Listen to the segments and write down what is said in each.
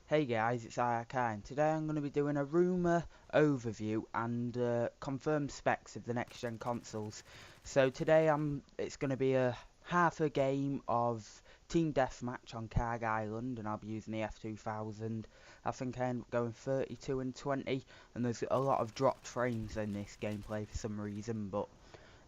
Hey guys, it's AcK I, and today I'm going to be doing a rumour overview and confirmed specs of the next gen consoles. So today it's going to be a half a game of Team Deathmatch on AcK Island, and I'll be using the F2000. I think I end up going 32 and 20, and there's a lot of dropped frames in this gameplay for some reason, but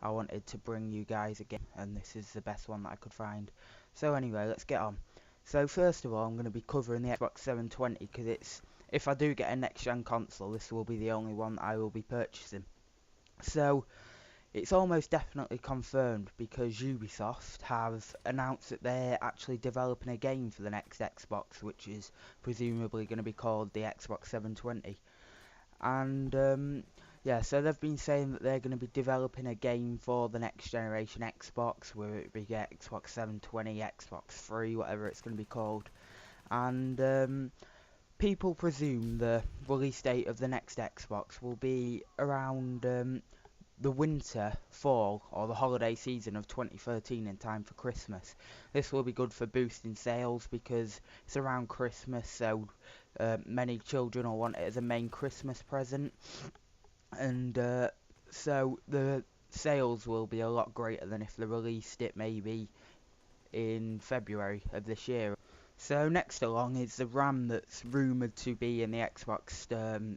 I wanted to bring you guys a game, and this is the best one that I could find. So anyway, let's get on. So first of all, I'm going to be covering the Xbox 720 because if I do get a next gen console, this will be the only one that I will be purchasing. So it's almost definitely confirmed because Ubisoft have announced that they're actually developing a game for the next Xbox, which is presumably going to be called the Xbox 720. And yeah, so they've been saying that they're going to be developing a game for the next generation Xbox, whether it be Xbox 720, Xbox 3, whatever it's going to be called. And people presume the release date of the next Xbox will be around the winter, fall, or the holiday season of 2013 in time for Christmas. This will be good for boosting sales because it's around Christmas, so many children will want it as a main Christmas present, and so the sales will be a lot greater than if they released it maybe in February of this year. So next along is the RAM that's rumoured to be in the Xbox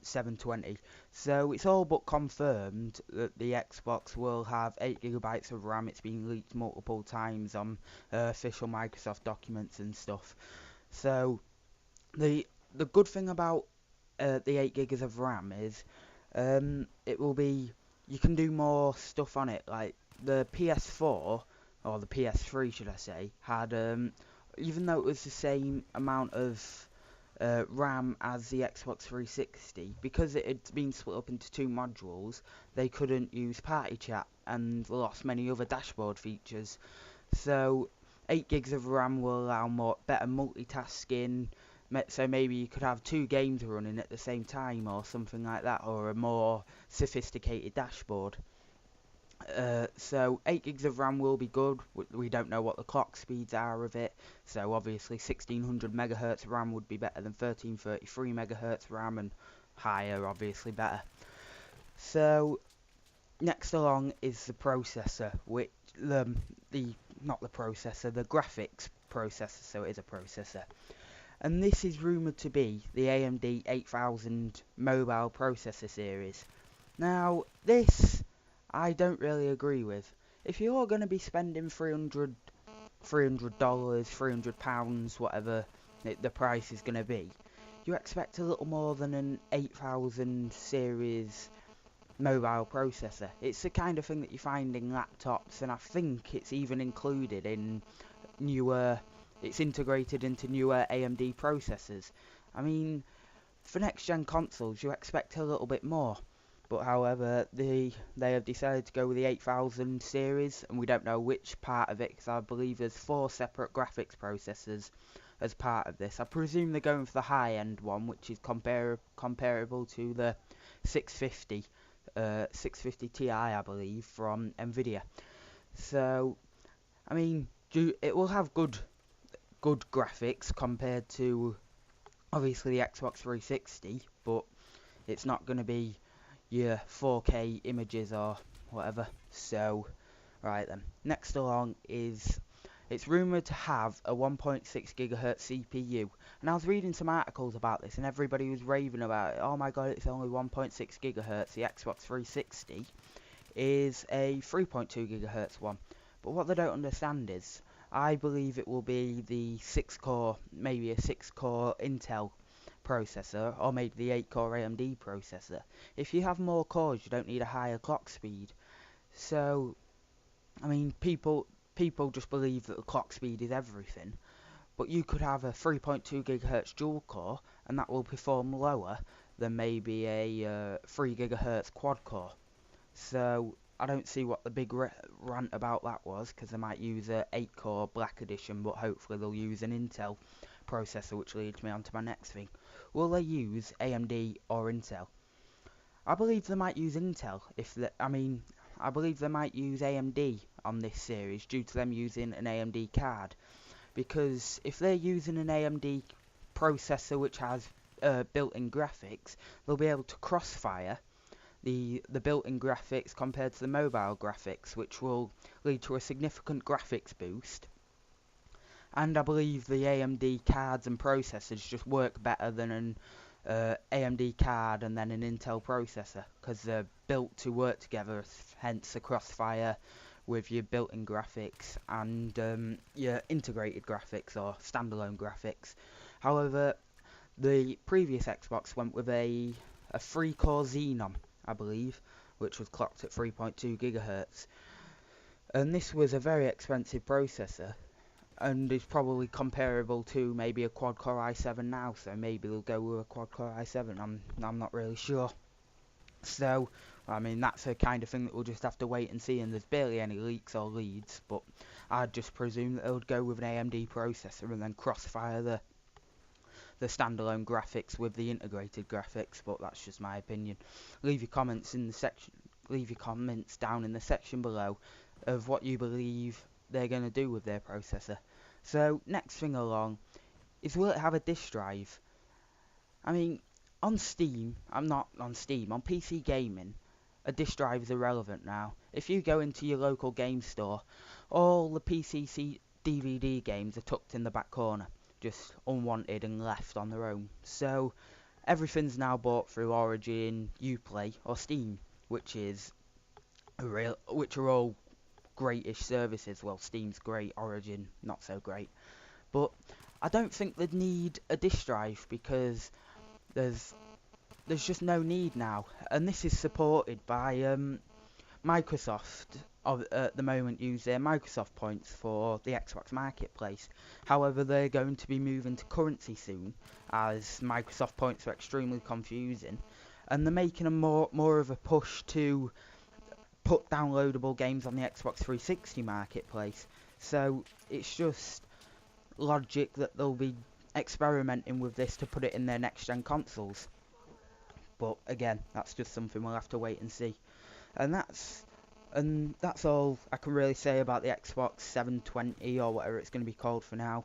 720. So it's all but confirmed that the Xbox will have 8 GB of RAM. It's been leaked multiple times on official Microsoft documents and stuff. So the good thing about the 8 GB of RAM is it will be, you can do more stuff on it. Like the PS4, or the PS3 should I say, had even though it was the same amount of RAM as the Xbox 360, because it had been split up into two modules, they couldn't use party chat and lost many other dashboard features. So 8 GB of RAM will allow better multitasking. So maybe you could have two games running at the same time or something like that, or a more sophisticated dashboard. So 8 GB of RAM will be good. We don't know what the clock speeds are of it, so obviously 1600 MHz RAM would be better than 1333 MHz RAM, and higher obviously better. So next along is the processor, which the not the processor, the graphics processor. So it is a processor, and this is rumoured to be the AMD 8000 mobile processor series. Now this I don't really agree with. If you're going to be spending $300, £300, whatever the price is going to be, you expect a little more than an 8000 series mobile processor. It's the kind of thing that you find in laptops, and I think it's even included in newer, it's integrated into newer AMD processors. I mean, for next gen consoles you expect a little bit more. But however, they have decided to go with the 8000 series, and we don't know which part of it, because I believe there's 4 separate graphics processors as part of this. I presume they're going for the high-end one, which is comparable to the 650 Ti, I believe, from Nvidia. So, I mean, it will have good graphics compared to obviously the Xbox 360, but it's not going to be your 4K images or whatever. So, right then. Next along is, it's rumoured to have a 1.6 GHz CPU. And I was reading some articles about this, and everybody was raving about it. Oh my god, it's only 1.6 GHz. The Xbox 360 is a 3.2 GHz one. But what they don't understand is, I believe it will be the 6-core, maybe a 6-core Intel processor, or maybe the 8-core AMD processor. If you have more cores, you don't need a higher clock speed. So, I mean, people just believe that the clock speed is everything. But you could have a 3.2 GHz dual core, and that will perform lower than maybe a 3 GHz quad core. So I don't see what the big rant about that was, because they might use a 8-core Black Edition, but hopefully they'll use an Intel processor, which leads me on to my next thing. Will they use AMD or Intel? I believe they might use Intel. I believe they might use AMD on this series due to them using an AMD card. Because if they're using an AMD processor which has built-in graphics, they'll be able to crossfire the built-in graphics compared to the mobile graphics, which will lead to a significant graphics boost. And I believe the AMD cards and processors just work better than an AMD card and then an Intel processor, because they're built to work together, hence the crossfire with your built-in graphics and your integrated graphics or standalone graphics. However, the previous Xbox went with a 3-core Xenon, I believe, which was clocked at 3.2 gigahertz. And this was a very expensive processor, and is probably comparable to maybe a quad-core i7 now, so maybe they'll go with a quad-core i7, I'm not really sure. So, I mean, that's the kind of thing that we'll just have to wait and see, and there's barely any leaks or leads, but I'd just presume that they would go with an AMD processor and then crossfire the standalone graphics with the integrated graphics, but that's just my opinion. Leave your comments down in the section below of what you believe they're going to do with their processor. So, next thing along is, will it have a disk drive? I mean, on Steam, on PC gaming, a disk drive is irrelevant now. If you go into your local game store, all the PC DVD games are tucked in the back corner, just unwanted and left on their own. So everything's now bought through Origin, Uplay, or Steam, which are all great-ish services. Well, Steam's great, Origin not so great. But I don't think they'd need a disk drive, because there's just no need now, and this is supported by Microsoft. At the moment, use their Microsoft points for the Xbox Marketplace. However, they're going to be moving to currency soon, as Microsoft points are extremely confusing, and they're making a more of a push to put downloadable games on the Xbox 360 Marketplace. So it's just logic that they'll be experimenting with this to put it in their next-gen consoles. But again, that's just something we'll have to wait and see. And that's all I can really say about the Xbox 720 or whatever it's going to be called for now.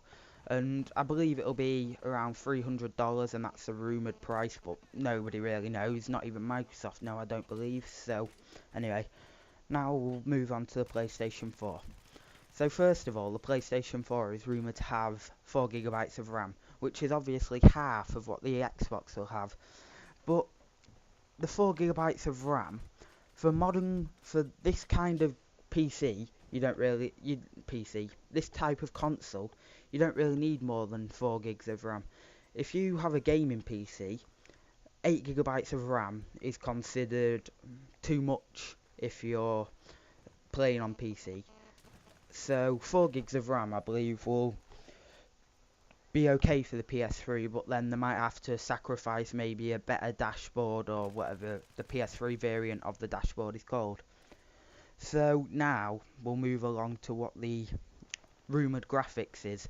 And I believe it'll be around $300, and that's a rumoured price, but nobody really knows, not even Microsoft know, I don't believe. So anyway, now we'll move on to the PlayStation 4. So first of all, the PlayStation 4 is rumoured to have 4GB of RAM, which is obviously half of what the Xbox will have. But the 4GB of RAM, for this kind of PC, this type of console, you don't really need more than 4 gigs of RAM. If you have a gaming PC, 8GB of RAM is considered too much if you're playing on PC. So 4 gigs of RAM, I believe, will be okay for the PS3, but then they might have to sacrifice maybe a better dashboard or whatever the PS3 variant of the dashboard is called. So now we'll move along to what the rumoured graphics is.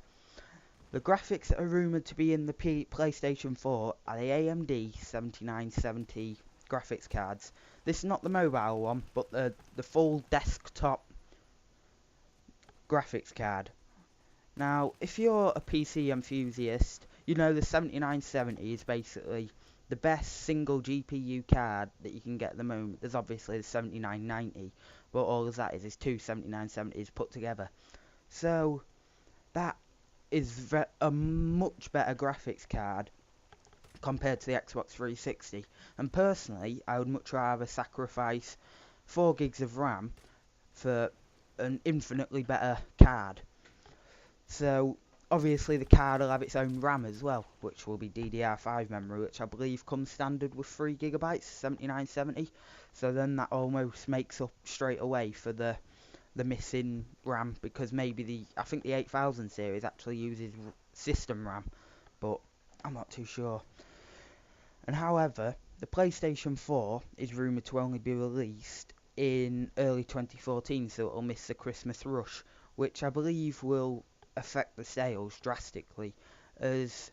The graphics that are rumoured to be in the PlayStation 4 are the AMD 7970 graphics cards. This is not the mobile one, but the full desktop graphics card. Now, if you're a PC enthusiast, you know the 7970 is basically the best single GPU card that you can get at the moment. There's obviously the 7990, but all of that is two 7970s put together. So that is a much better graphics card compared to the Xbox 360. And personally, I would much rather sacrifice 4 gigs of RAM for an infinitely better card. So obviously the card will have its own RAM as well, which will be DDR5 memory, which I believe comes standard with 3GB 7970. So then that almost makes up straight away for the missing RAM, because maybe I think the 8000 series actually uses system RAM, but I'm not too sure. And however, the PlayStation 4 is rumoured to only be released in early 2014, so it'll miss the Christmas rush, which I believe will affect the sales drastically, as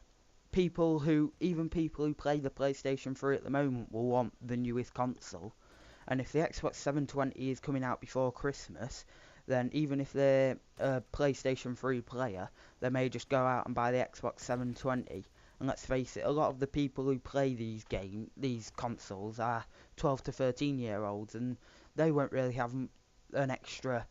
even people who play the PlayStation 3 at the moment will want the newest console. And if the Xbox 720 is coming out before Christmas, then even if they're a PlayStation 3 player, they may just go out and buy the Xbox 720 And let's face it, a lot of the people who play these consoles are 12 to 13-year-olds, and they won't really have an extra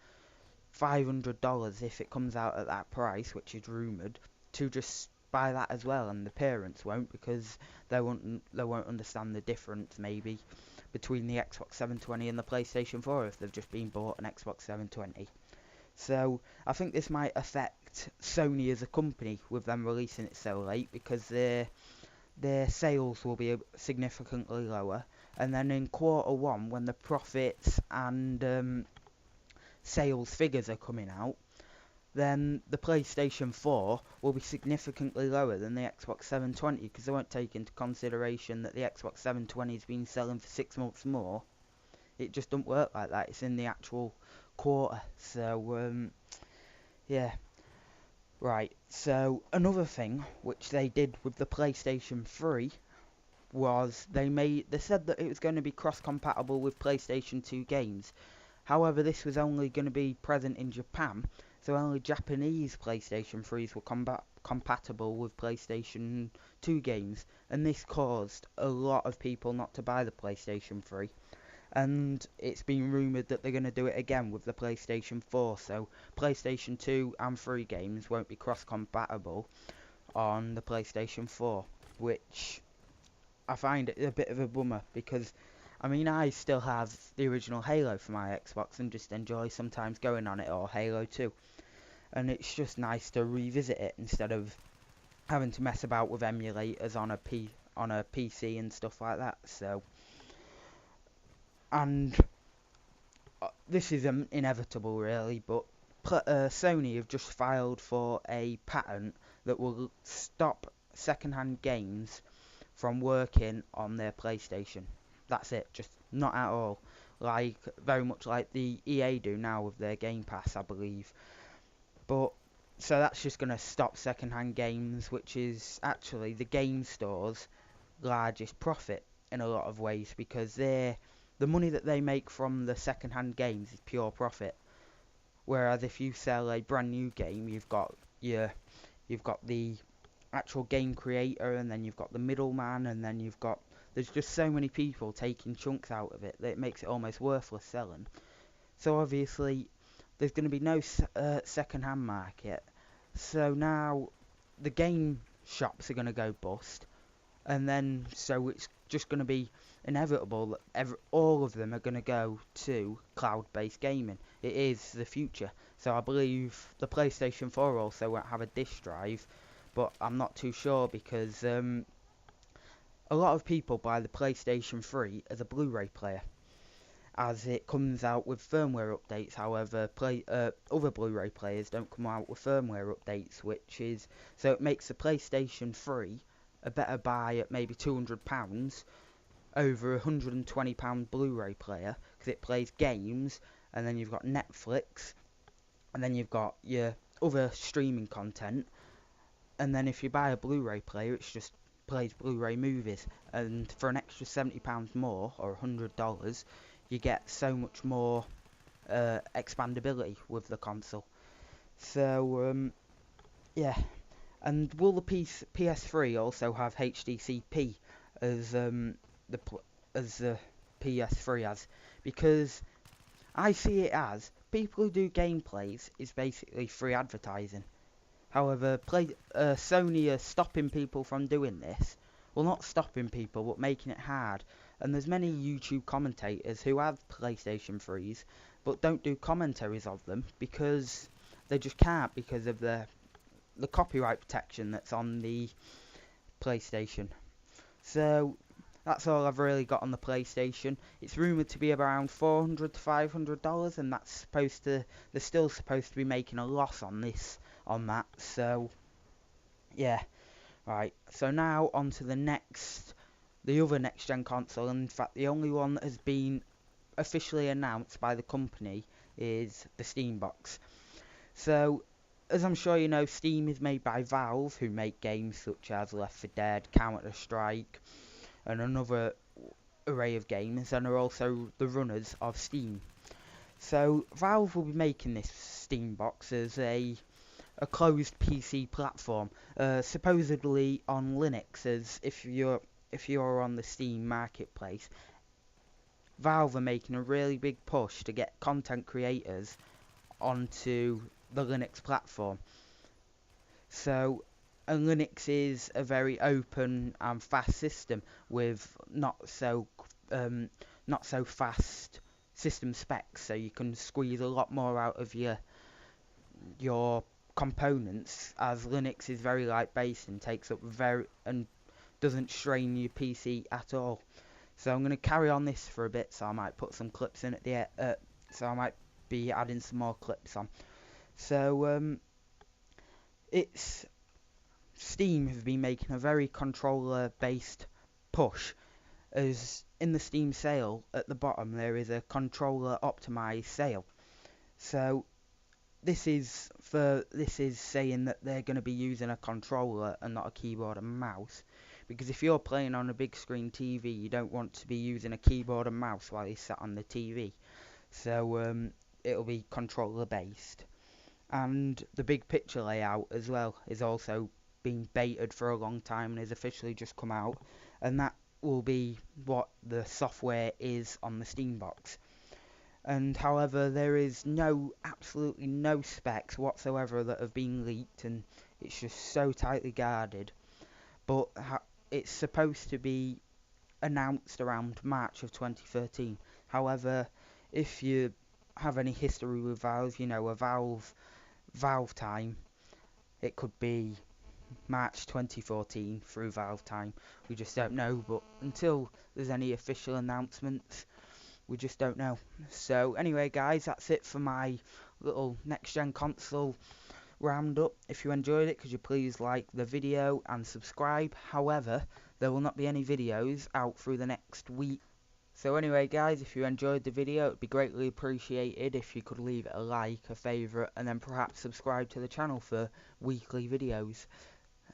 $500 if it comes out at that price, which is rumoured, to just buy that as well. And the parents won't, because they won't understand the difference maybe between the Xbox 720 and the PlayStation 4 if they've just been bought an Xbox 720. So I think this might affect Sony as a company with them releasing it so late, because their sales will be significantly lower, and then in Q1, when the profits and sales figures are coming out, then the PlayStation 4 will be significantly lower than the Xbox 720, because they won't take into consideration that the Xbox 720 has been selling for 6 months more. It just doesn't work like that. It's in the actual quarter. So yeah. Right, so another thing which they did with the PlayStation 3 was they said that it was going to be cross-compatible with PlayStation 2 games. However, this was only going to be present in Japan, so only Japanese PlayStation 3s were compatible with PlayStation 2 games, and this caused a lot of people not to buy the PlayStation 3. And it's been rumoured that they're going to do it again with the PlayStation 4, so PlayStation 2 and 3 games won't be cross-compatible on the PlayStation 4, which I find it a bit of a bummer, because I mean, I still have the original Halo for my Xbox and just enjoy sometimes going on it, or Halo 2, and it's just nice to revisit it instead of having to mess about with emulators on a PC and stuff like that. So, and this is inevitable really, but Sony have just filed for a patent that will stop second-hand games from working on their PlayStation. That's it, just not at all. Like, very much like the EA do now with their Game Pass, I believe. But, so that's just going to stop second-hand games, which is actually the game store's largest profit in a lot of ways, because the money that they make from the second-hand games is pure profit. Whereas if you sell a brand new game, you've got the actual game creator, and then you've got the middleman, and then there's just so many people taking chunks out of it that it makes it almost worthless selling. So obviously there's going to be no second-hand market. So now the game shops are going to go bust, and then so it's just going to be inevitable that all of them are going to go to cloud-based gaming. It is the future. So I believe the PlayStation 4 also won't have a disk drive, but I'm not too sure, because a lot of people buy the PlayStation 3 as a Blu-ray player, as it comes out with firmware updates. However, other Blu-ray players don't come out with firmware updates, so it makes the PlayStation 3 a better buy at maybe £200 over a £120 Blu-ray player, because it plays games, and then you've got Netflix, and then you've got your other streaming content, and then if you buy a Blu-ray player, it just plays Blu-ray movies, and for an extra £70 more, or $100, you get so much more expandability with the console. So yeah. And will the PS3 also have HDCP as the PS3 has? Because I see it as people who do gameplays is basically free advertising. However, Sony are stopping people from doing this. Well, not stopping people, but making it hard. And there's many YouTube commentators who have PlayStation 3s, but don't do commentaries of them because they just can't, because of the copyright protection that's on the PlayStation. So that's all I've really got on the PlayStation. It's rumoured to be around $400 to $500, and they're still supposed to be making a loss on that. So yeah, right. So now on to the other next gen console, and in fact the only one that has been officially announced by the company is the Steam box. So, as I'm sure you know, Steam is made by Valve, who make games such as Left 4 Dead, Counter-Strike, and another array of games, and are also the runners of Steam. So, Valve will be making this Steam box as a a closed PC platform, supposedly on Linux, as if you're on the Steam marketplace. Valve are making a really big push to get content creators onto the Linux platform. So, and Linux is a very open and fast system with not so fast system specs, so you can squeeze a lot more out of your components, as Linux is very light based and takes up very and doesn't strain your PC at all. So I'm going to carry on this for a bit, so I might put some clips in at the so I might be adding some more clips on. So it's Steam have been making a very controller based push, as in the Steam sale at the bottom there is a controller optimized sale. So this is saying that they're going to be using a controller and not a keyboard and mouse, because if you're playing on a big screen TV, you don't want to be using a keyboard and mouse while you sat on the TV. So it'll be controller based, and the big picture layout as well is also been baited for a long time and has officially just come out, and that will be what the software is on the Steam box. And however, there is absolutely no specs whatsoever that have been leaked, and it's just so tightly guarded. But it's supposed to be announced around March of 2013. However, if you have any history with Valve, you know, a Valve time, it could be March 2014 through Valve time. We just don't know, but until there's any official announcements, we just don't know. So anyway, guys, that's it for my little next gen console roundup. If you enjoyed it, could you please like the video and subscribe? However, there will not be any videos out through the next week. So anyway, guys, if you enjoyed the video, it would be greatly appreciated if you could leave it a like, a favourite, and then perhaps subscribe to the channel for weekly videos.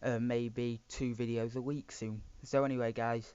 Maybe 2 videos a week soon. So anyway, guys,